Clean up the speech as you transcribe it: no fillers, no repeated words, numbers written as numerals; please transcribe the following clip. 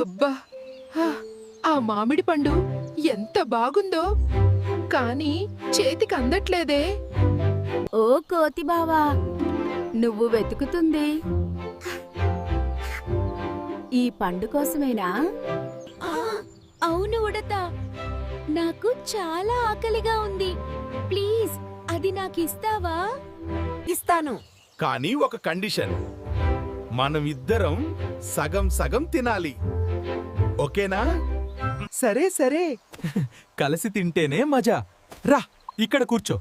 అబ్బా! హా! ఆ మామిడి పండు ఎంత బాగుందో, కానీ చేతికి అందట్లేదే. ఓ కోతి బావా, నువ్వు వెతుకుతుంది ఈ పండు కోసమేనా? అవును ఉడత, నాకు చాలా ఆకలిగా ఉంది. ప్లీజ్ అది నాకిస్తావా? ఇస్తాను. కానీ ఒక కండిషన్, మనం ఇద్దరం సగం సగం తినాలి, ఓకేనా? సరే సరే, కలిసి తింటేనే మజా. రా, ఇక్కడ కూర్చో.